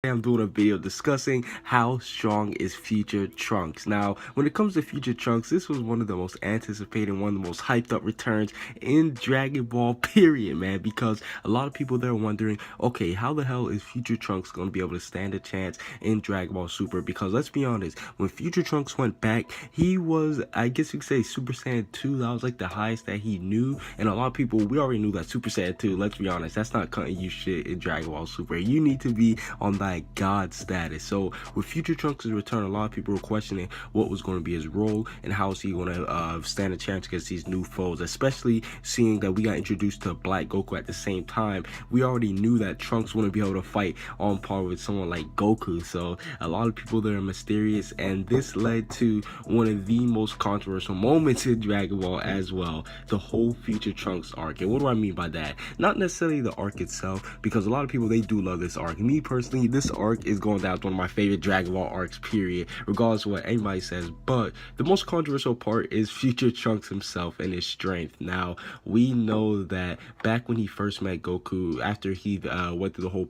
I'm doing a video discussing how strong is Future Trunks. Now, when it comes to Future Trunks, this was one of the most anticipated, one of the most hyped up returns in Dragon Ball period, man, because a lot of people there are wondering, okay, how the hell is Future Trunks going to be able to stand a chance in Dragon Ball Super? Because let's be honest, when Future Trunks went back, he was, I guess you could say, Super Saiyan 2. That was like the highest that he knew, and a lot of people, we already knew that Super Saiyan 2, let's be honest, that's not cutting you shit in Dragon Ball Super. You need to be on that God status. So with Future Trunks' return, a lot of people were questioning what was going to be his role and how is he going to stand a chance against these new foes, especially seeing that we got introduced to Black Goku at the same time. We already knew that Trunks wouldn't be able to fight on par with someone like Goku, so a lot of people there are mysterious, and this led to one of the most controversial moments in Dragon Ball as well, the whole Future Trunks arc. And what do I mean by that? Not necessarily the arc itself, because a lot of people, they do love this arc. Me personally, this arc is going down to one of my favorite Dragon Ball arcs, period, regardless of what anybody says. But the most controversial part is Future Trunks himself and his strength. Now, we know that back when he first met Goku, after he went through the whole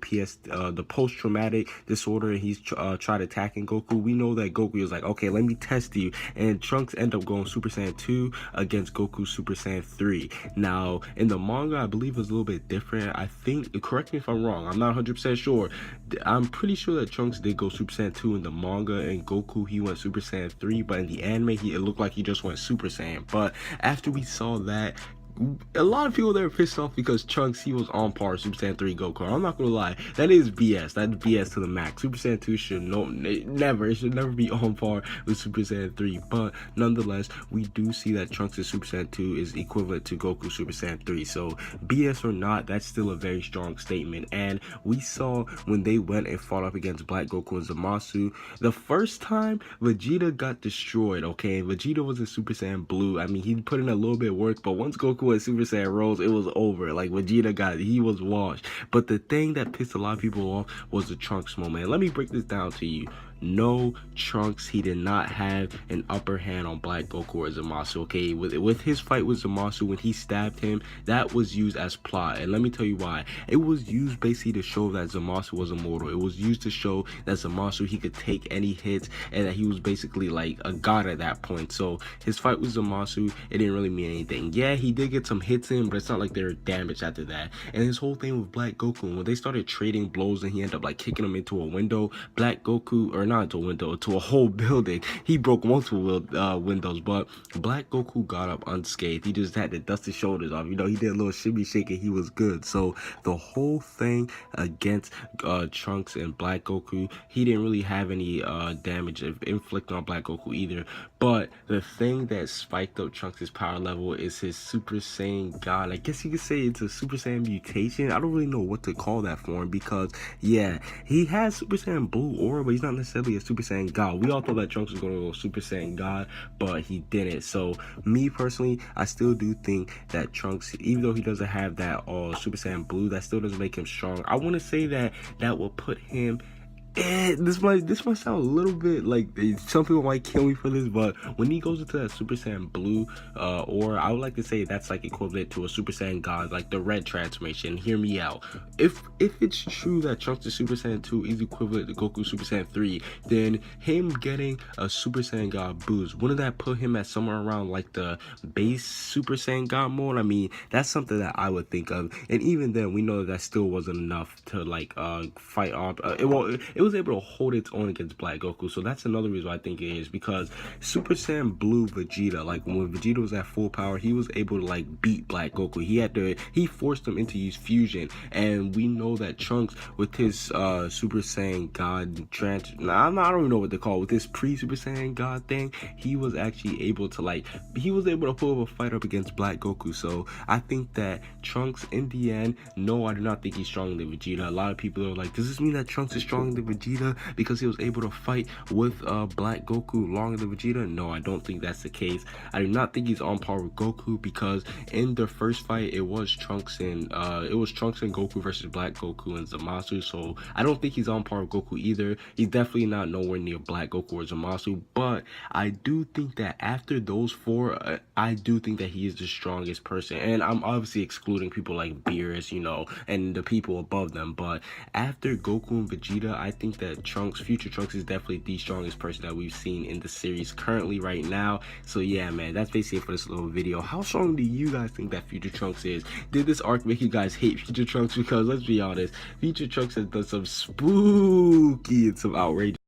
the post-traumatic disorder, and he's tried attacking Goku, we know that Goku was like, okay, let me test you, and Trunks end up going Super Saiyan 2 against Goku Super Saiyan 3. Now, in the manga, I believe it's a little bit different. I think, correct me if I'm wrong, I'm not 100% sure. I'm pretty sure that Trunks did go Super Saiyan 2 in the manga, and Goku, he went Super Saiyan 3, but in the anime, it looked like he just went Super Saiyan. But after we saw that, a lot of people, they're pissed off because Trunks, he was on par with Super Saiyan 3 Goku. I'm not gonna lie, that is BS. That's BS to the max. Super Saiyan 2 should it should never be on par with Super Saiyan 3. But nonetheless, we do see that Trunks' Super Saiyan 2 is equivalent to Goku Super Saiyan 3. So BS or not, that's still a very strong statement. And we saw when they went and fought up against Black Goku and Zamasu, the first time Vegeta got destroyed. Okay, Vegeta was in Super Saiyan Blue. I mean, he put in a little bit of work, but once Goku and Super Saiyan Rose, it was over. Like, Vegeta he was washed. But the thing that pissed a lot of people off was the Trunks moment. And let me break this down to you. No, Trunks, he did not have an upper hand on Black Goku or Zamasu, okay? With his fight with Zamasu, when he stabbed him, that was used as plot. And let me tell you why. It was used basically to show that Zamasu was immortal. It was used to show that Zamasu, he could take any hits, and that he was basically like a god at that point. So his fight with Zamasu, it didn't really mean anything. Yeah, he did get some hits in, but it's not like they were damaged after that. And his whole thing with Black Goku, when they started trading blows and he ended up like kicking him into a window, Black Goku, or not into a window, to a whole building. He broke multiple windows, but Black Goku got up unscathed. He just had to dust his shoulders off. You know, he did a little shimmy shake and he was good. So the whole thing against Trunks and Black Goku, he didn't really have any damage inflicted on Black Goku either. But the thing that spiked up Trunks' power level is his Super Saiyan God. I guess you could say it's a Super Saiyan mutation. I don't really know what to call that for him, because yeah, he has Super Saiyan Blue aura, but he's not necessarily a Super Saiyan God. We all thought that Trunks was going to go Super Saiyan God, but he didn't. So me personally, I still do think that Trunks, even though he doesn't have that Super Saiyan Blue, that still doesn't make him strong. I want to say that will put him, this might sound a little bit like, some people might kill me for this, but when he goes into that Super Saiyan Blue, or I would like to say that's like equivalent to a Super Saiyan God, like the red transformation. Hear me out. If it's true that Trunks' Super Saiyan 2 is equivalent to Goku Super Saiyan 3, then him getting a Super Saiyan God boost, wouldn't that put him at somewhere around like the base Super Saiyan God mode? I mean, that's something that I would think of. And even then, we know that still wasn't enough to like fight off. It was able to hold its own against Black Goku. So that's another reason why I think it is, because Super Saiyan Blue Vegeta, like when Vegeta was at full power, he was able to like beat Black Goku. He forced him into use fusion, and we know that Trunks with his Super Saiyan God I don't even know what they call it, with this pre-Super Saiyan God thing, he was actually able to pull up a fight up against Black Goku. So I think that Trunks, in the end, no, I do not think he's stronger than Vegeta. A lot of people are like, does this mean that Trunks is stronger than Vegeta because he was able to fight with Black Goku longer than Vegeta? No, I don't think that's the case. I do not think he's on par with Goku, because in the first fight, it was Trunks and Goku versus Black Goku and Zamasu. So I don't think he's on par with Goku either. He's definitely not nowhere near Black Goku or Zamasu. But I do think that after those four, I do think that he is the strongest person. And I'm obviously excluding people like Beerus, you know, and the people above them. But after Goku and Vegeta, I think that Future Trunks is definitely the strongest person that we've seen in the series currently right now. So yeah, man, that's basically it for this little video. How strong do you guys think that Future Trunks is? Did this arc make you guys hate Future Trunks? Because let's be honest, Future Trunks has done some spooky and some outrageous